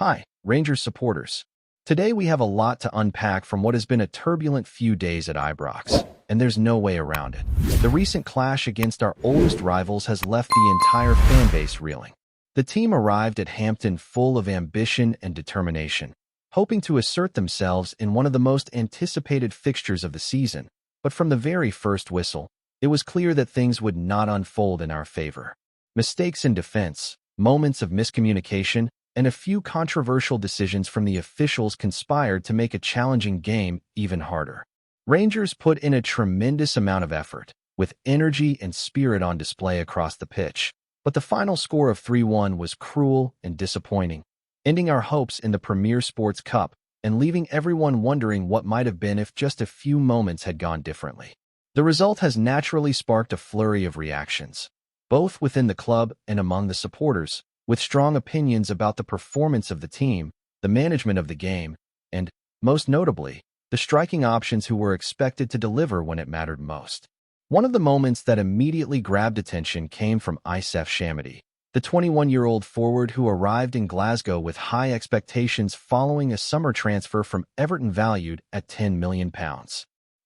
Hi, Rangers supporters. Today we have a lot to unpack from what has been a turbulent few days at IBROX, and there's no way around it. The recent clash against our oldest rivals has left the entire fanbase reeling. The team arrived at Hampton full of ambition and determination, hoping to assert themselves in one of the most anticipated fixtures of the season, but from the very first whistle, it was clear that things would not unfold in our favor. Mistakes in defense, moments of miscommunication, and a few controversial decisions from the officials conspired to make a challenging game even harder. Rangers put in a tremendous amount of effort, with energy and spirit on display across the pitch, but the final score of 3-1 was cruel and disappointing, ending our hopes in the Premier Sports Cup and leaving everyone wondering what might have been if just a few moments had gone differently. The result has naturally sparked a flurry of reactions, both within the club and among the supporters, with strong opinions about the performance of the team, the management of the game, and, most notably, the striking options who were expected to deliver when it mattered most. One of the moments that immediately grabbed attention came from Isef Shamadi, the 21-year-old forward who arrived in Glasgow with high expectations following a summer transfer from Everton valued at £10 million.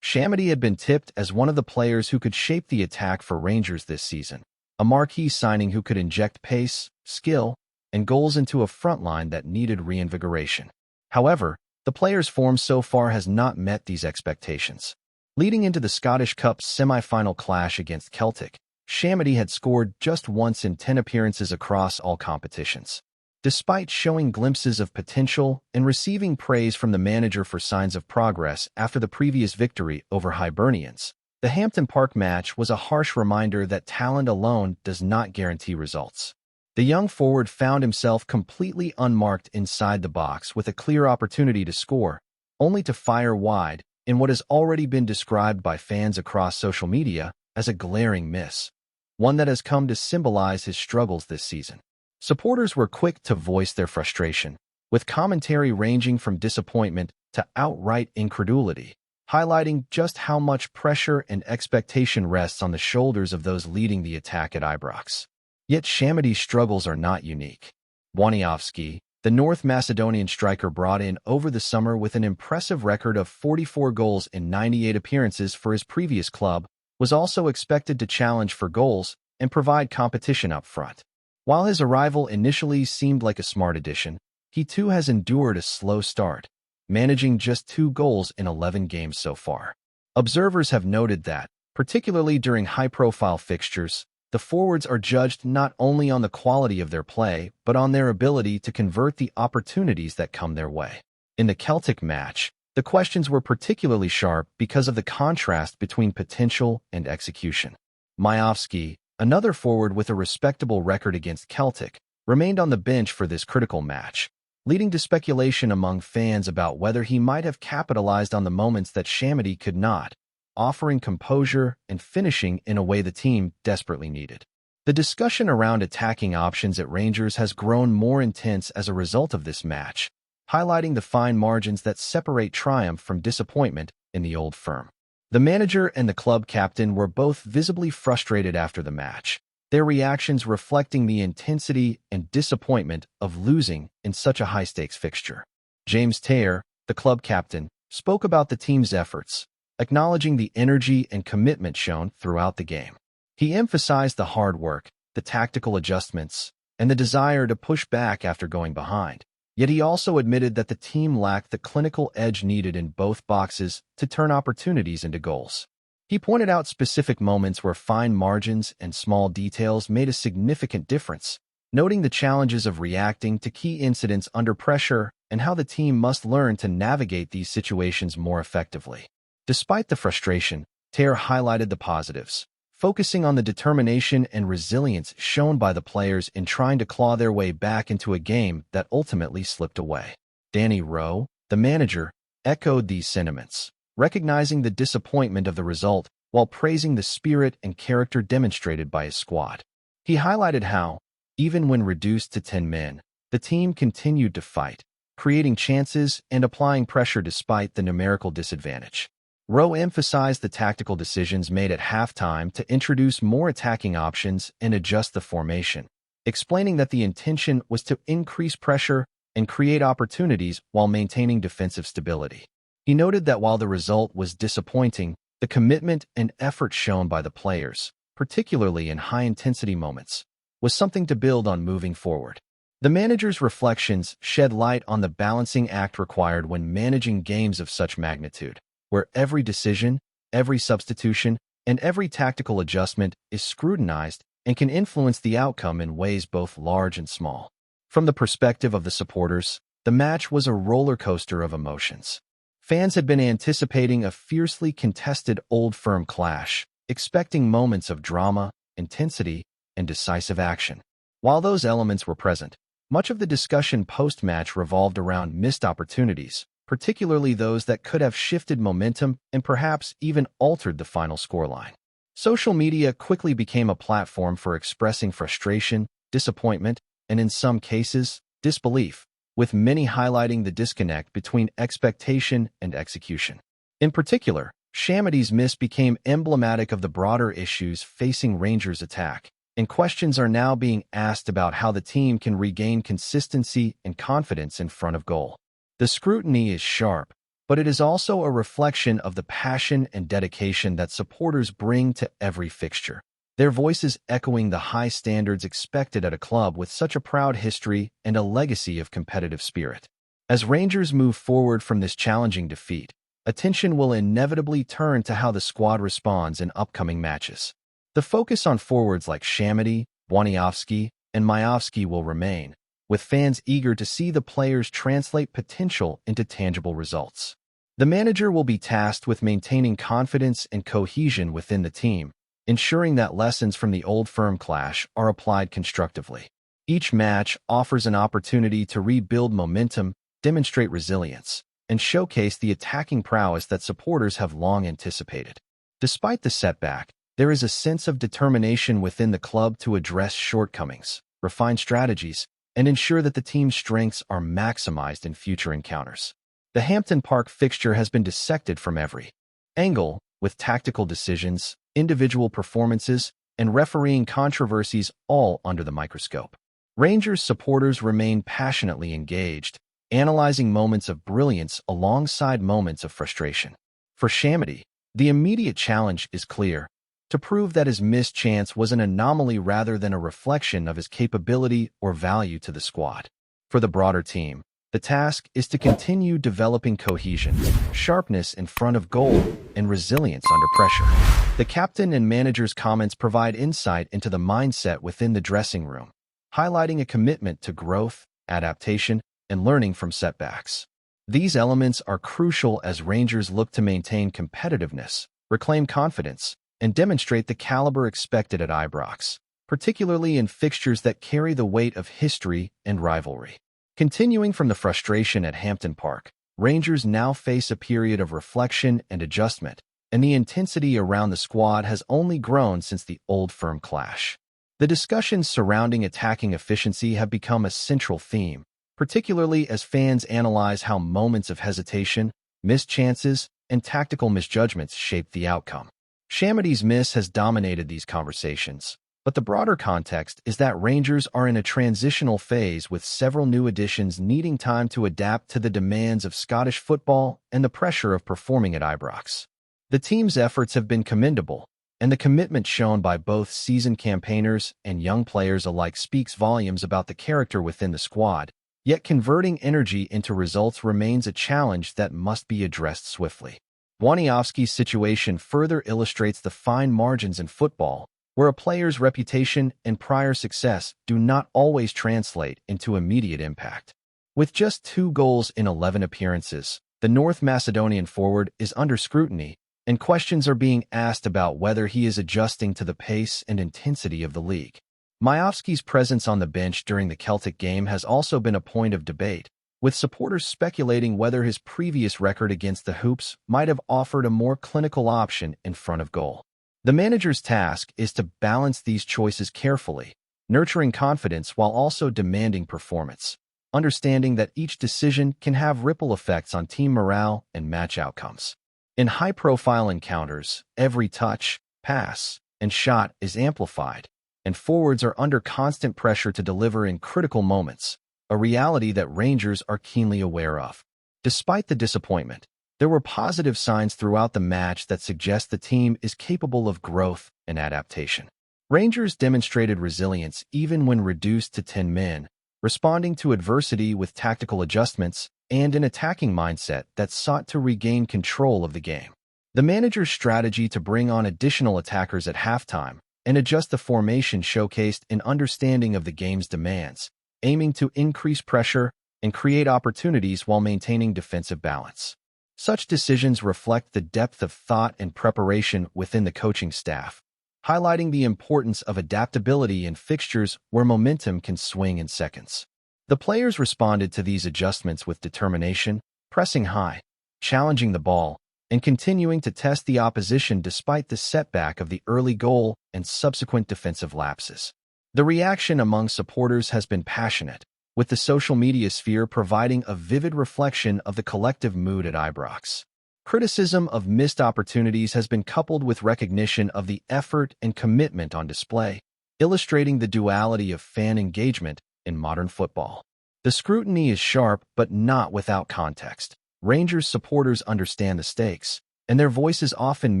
Shamadi had been tipped as one of the players who could shape the attack for Rangers this season, a marquee signing who could inject pace, skill, and goals into a front line that needed reinvigoration. However, the player's form so far has not met these expectations. Leading into the Scottish Cup's semi-final clash against Celtic, Shamadi had scored just once in 10 appearances across all competitions. Despite showing glimpses of potential and receiving praise from the manager for signs of progress after the previous victory over Hibernians, the Hampton Park match was a harsh reminder that talent alone does not guarantee results. The young forward found himself completely unmarked inside the box with a clear opportunity to score, only to fire wide in what has already been described by fans across social media as a glaring miss, one that has come to symbolize his struggles this season. Supporters were quick to voice their frustration, with commentary ranging from disappointment to outright incredulity, highlighting just how much pressure and expectation rests on the shoulders of those leading the attack at IBROX. Yet Shamadi's struggles are not unique. Waniowski, the North Macedonian striker brought in over the summer with an impressive record of 44 goals in 98 appearances for his previous club, was also expected to challenge for goals and provide competition up front. While his arrival initially seemed like a smart addition, he too has endured a slow start, managing just 2 goals in 11 games so far. Observers have noted that, particularly during high-profile fixtures, the forwards are judged not only on the quality of their play, but on their ability to convert the opportunities that come their way. In the Celtic match, the questions were particularly sharp because of the contrast between potential and execution. Majowski, another forward with a respectable record against Celtic, remained on the bench for this critical match, leading to speculation among fans about whether he might have capitalized on the moments that Shamadi could not, offering composure and finishing in a way the team desperately needed. The discussion around attacking options at Rangers has grown more intense as a result of this match, highlighting the fine margins that separate triumph from disappointment in the old firm. The manager and the club captain were both visibly frustrated after the match, their reactions reflecting the intensity and disappointment of losing in such a high-stakes fixture. James Taylor, the club captain, spoke about the team's efforts, acknowledging the energy and commitment shown throughout the game. He emphasized the hard work, the tactical adjustments, and the desire to push back after going behind. Yet he also admitted that the team lacked the clinical edge needed in both boxes to turn opportunities into goals. He pointed out specific moments where fine margins and small details made a significant difference, noting the challenges of reacting to key incidents under pressure and how the team must learn to navigate these situations more effectively. Despite the frustration, Taylor highlighted the positives, focusing on the determination and resilience shown by the players in trying to claw their way back into a game that ultimately slipped away. Danny Rowe, the manager, echoed these sentiments, recognizing the disappointment of the result while praising the spirit and character demonstrated by his squad. He highlighted how, even when reduced to 10 men, the team continued to fight, creating chances and applying pressure despite the numerical disadvantage. Rowe emphasized the tactical decisions made at halftime to introduce more attacking options and adjust the formation, explaining that the intention was to increase pressure and create opportunities while maintaining defensive stability. He noted that while the result was disappointing, the commitment and effort shown by the players, particularly in high-intensity moments, was something to build on moving forward. The manager's reflections shed light on the balancing act required when managing games of such magnitude, where every decision, every substitution, and every tactical adjustment is scrutinized and can influence the outcome in ways both large and small. From the perspective of the supporters, the match was a roller coaster of emotions. Fans had been anticipating a fiercely contested Old Firm clash, expecting moments of drama, intensity, and decisive action. While those elements were present, much of the discussion post-match revolved around missed opportunities, particularly those that could have shifted momentum and perhaps even altered the final scoreline. Social media quickly became a platform for expressing frustration, disappointment, and in some cases, disbelief, with many highlighting the disconnect between expectation and execution. In particular, Shamedy's miss became emblematic of the broader issues facing Rangers' attack, and questions are now being asked about how the team can regain consistency and confidence in front of goal. The scrutiny is sharp, but it is also a reflection of the passion and dedication that supporters bring to every fixture, their voices echoing the high standards expected at a club with such a proud history and a legacy of competitive spirit. As Rangers move forward from this challenging defeat, attention will inevitably turn to how the squad responds in upcoming matches. The focus on forwards like Shamedy, Waniowski, and Majowski will remain, with fans eager to see the players translate potential into tangible results. The manager will be tasked with maintaining confidence and cohesion within the team, ensuring that lessons from the Old Firm clash are applied constructively. Each match offers an opportunity to rebuild momentum, demonstrate resilience, and showcase the attacking prowess that supporters have long anticipated. Despite the setback, there is a sense of determination within the club to address shortcomings, refine strategies, and ensure that the team's strengths are maximized in future encounters. The Hampden Park fixture has been dissected from every angle, with tactical decisions, individual performances, and refereeing controversies all under the microscope. Rangers supporters remain passionately engaged, analyzing moments of brilliance alongside moments of frustration. For Shamedy, the immediate challenge is clear: to prove that his missed chance was an anomaly rather than a reflection of his capability or value to the squad. For the broader team, the task is to continue developing cohesion, sharpness in front of goal, and resilience under pressure. The captain and manager's comments provide insight into the mindset within the dressing room, highlighting a commitment to growth, adaptation, and learning from setbacks. These elements are crucial as Rangers look to maintain competitiveness, reclaim confidence, and demonstrate the caliber expected at IBROX, particularly in fixtures that carry the weight of history and rivalry. Continuing from the frustration at Hampden Park, Rangers now face a period of reflection and adjustment, and the intensity around the squad has only grown since the Old Firm clash. The discussions surrounding attacking efficiency have become a central theme, particularly as fans analyze how moments of hesitation, missed chances, and tactical misjudgments shaped the outcome. Shamedy's miss has dominated these conversations, but the broader context is that Rangers are in a transitional phase with several new additions needing time to adapt to the demands of Scottish football and the pressure of performing at IBROX. The team's efforts have been commendable, and the commitment shown by both seasoned campaigners and young players alike speaks volumes about the character within the squad, yet converting energy into results remains a challenge that must be addressed swiftly. Waniowski's situation further illustrates the fine margins in football, where a player's reputation and prior success do not always translate into immediate impact. With just 2 goals in 11 appearances, the North Macedonian forward is under scrutiny, and questions are being asked about whether he is adjusting to the pace and intensity of the league. Majowski's presence on the bench during the Celtic game has also been a point of debate, with supporters speculating whether his previous record against the Hoops might have offered a more clinical option in front of goal. The manager's task is to balance these choices carefully, nurturing confidence while also demanding performance, understanding that each decision can have ripple effects on team morale and match outcomes. In high-profile encounters, every touch, pass, and shot is amplified, and forwards are under constant pressure to deliver in critical moments, a reality that Rangers are keenly aware of. Despite the disappointment, there were positive signs throughout the match that suggest the team is capable of growth and adaptation. Rangers demonstrated resilience even when reduced to 10 men, responding to adversity with tactical adjustments and an attacking mindset that sought to regain control of the game. The manager's strategy to bring on additional attackers at halftime and adjust the formation showcased an understanding of the game's demands, aiming to increase pressure and create opportunities while maintaining defensive balance. Such decisions reflect the depth of thought and preparation within the coaching staff, highlighting the importance of adaptability in fixtures where momentum can swing in seconds. The players responded to these adjustments with determination, pressing high, challenging the ball, and continuing to test the opposition despite the setback of the early goal and subsequent defensive lapses. The reaction among supporters has been passionate, with the social media sphere providing a vivid reflection of the collective mood at IBROX. Criticism of missed opportunities has been coupled with recognition of the effort and commitment on display, illustrating the duality of fan engagement in modern football. The scrutiny is sharp but not without context. Rangers supporters understand the stakes, and their voices often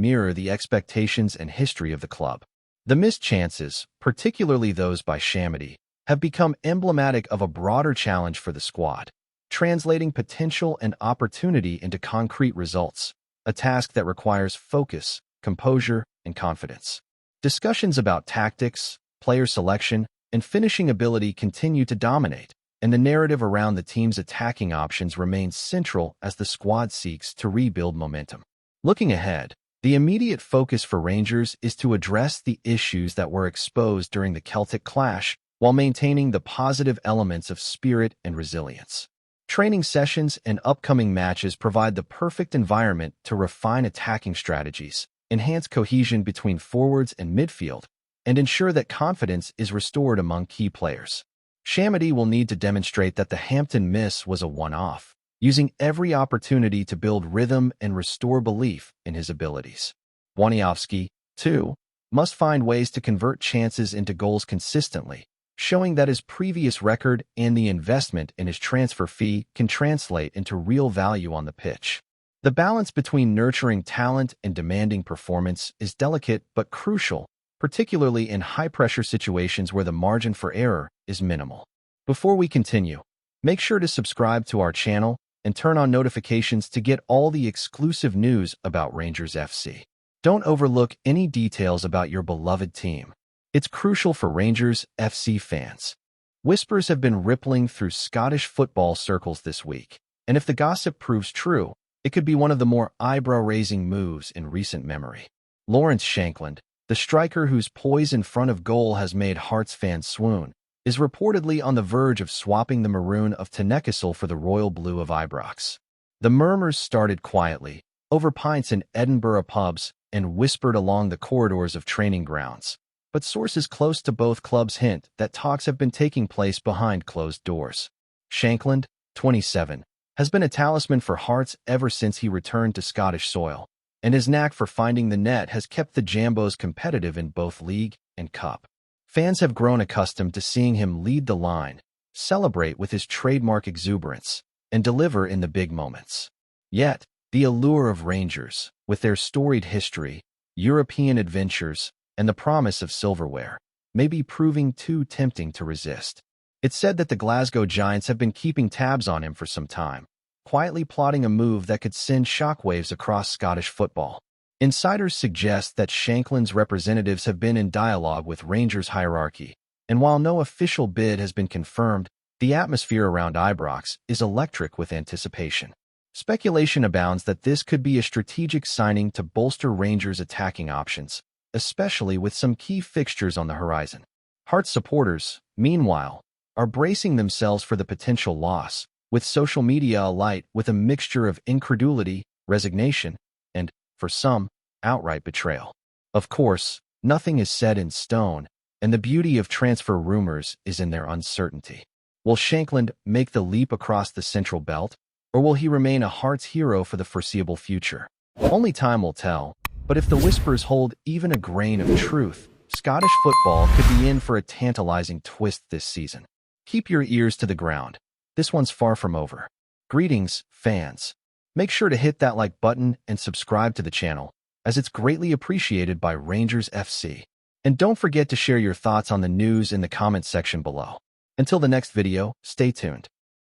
mirror the expectations and history of the club. The missed chances, particularly those by Shankland, have become emblematic of a broader challenge for the squad, translating potential and opportunity into concrete results, a task that requires focus, composure, and confidence. Discussions about tactics, player selection, and finishing ability continue to dominate, and the narrative around the team's attacking options remains central as the squad seeks to rebuild momentum. Looking ahead, the immediate focus for Rangers is to address the issues that were exposed during the Celtic clash while maintaining the positive elements of spirit and resilience. Training sessions and upcoming matches provide the perfect environment to refine attacking strategies, enhance cohesion between forwards and midfield, and ensure that confidence is restored among key players. Shankland will need to demonstrate that the Hampton miss was a one-off, using every opportunity to build rhythm and restore belief in his abilities. Waniowski, too, must find ways to convert chances into goals consistently, showing that his previous record and the investment in his transfer fee can translate into real value on the pitch. The balance between nurturing talent and demanding performance is delicate but crucial, particularly in high-pressure situations where the margin for error is minimal. Before we continue, make sure to subscribe to our channel and turn on notifications to get all the exclusive news about Rangers FC. Don't overlook any details about your beloved team. It's crucial for Rangers FC fans. Whispers have been rippling through Scottish football circles this week, and if the gossip proves true, it could be one of the more eyebrow-raising moves in recent memory. Lawrence Shankland, the striker whose poise in front of goal has made Hearts fans swoon, is reportedly on the verge of swapping the maroon of Tynecastle for the royal blue of IBROX. The murmurs started quietly, over pints in Edinburgh pubs, and whispered along the corridors of training grounds. But sources close to both clubs hint that talks have been taking place behind closed doors. Shankland, 27, has been a talisman for Hearts ever since he returned to Scottish soil, and his knack for finding the net has kept the Jambos competitive in both league and cup. Fans have grown accustomed to seeing him lead the line, celebrate with his trademark exuberance, and deliver in the big moments. Yet, the allure of Rangers, with their storied history, European adventures, and the promise of silverware, may be proving too tempting to resist. It's said that the Glasgow Giants have been keeping tabs on him for some time, quietly plotting a move that could send shockwaves across Scottish football. Insiders suggest that Shankland's representatives have been in dialogue with Rangers hierarchy, and while no official bid has been confirmed, the atmosphere around IBROX is electric with anticipation. Speculation abounds that this could be a strategic signing to bolster Rangers' attacking options, especially with some key fixtures on the horizon. Hearts supporters, meanwhile, are bracing themselves for the potential loss, with social media alight with a mixture of incredulity, resignation, and, for some, outright betrayal. Of course, nothing is set in stone, and the beauty of transfer rumors is in their uncertainty. Will Shankland make the leap across the Central Belt, or will he remain a Hearts hero for the foreseeable future? Only time will tell, but if the whispers hold even a grain of truth, Scottish football could be in for a tantalizing twist this season. Keep your ears to the ground. This one's far from over. Greetings, fans. Make sure to hit that like button and subscribe to the channel, as it's greatly appreciated by Rangers FC. And don't forget to share your thoughts on the news in the comments section below. Until the next video, stay tuned.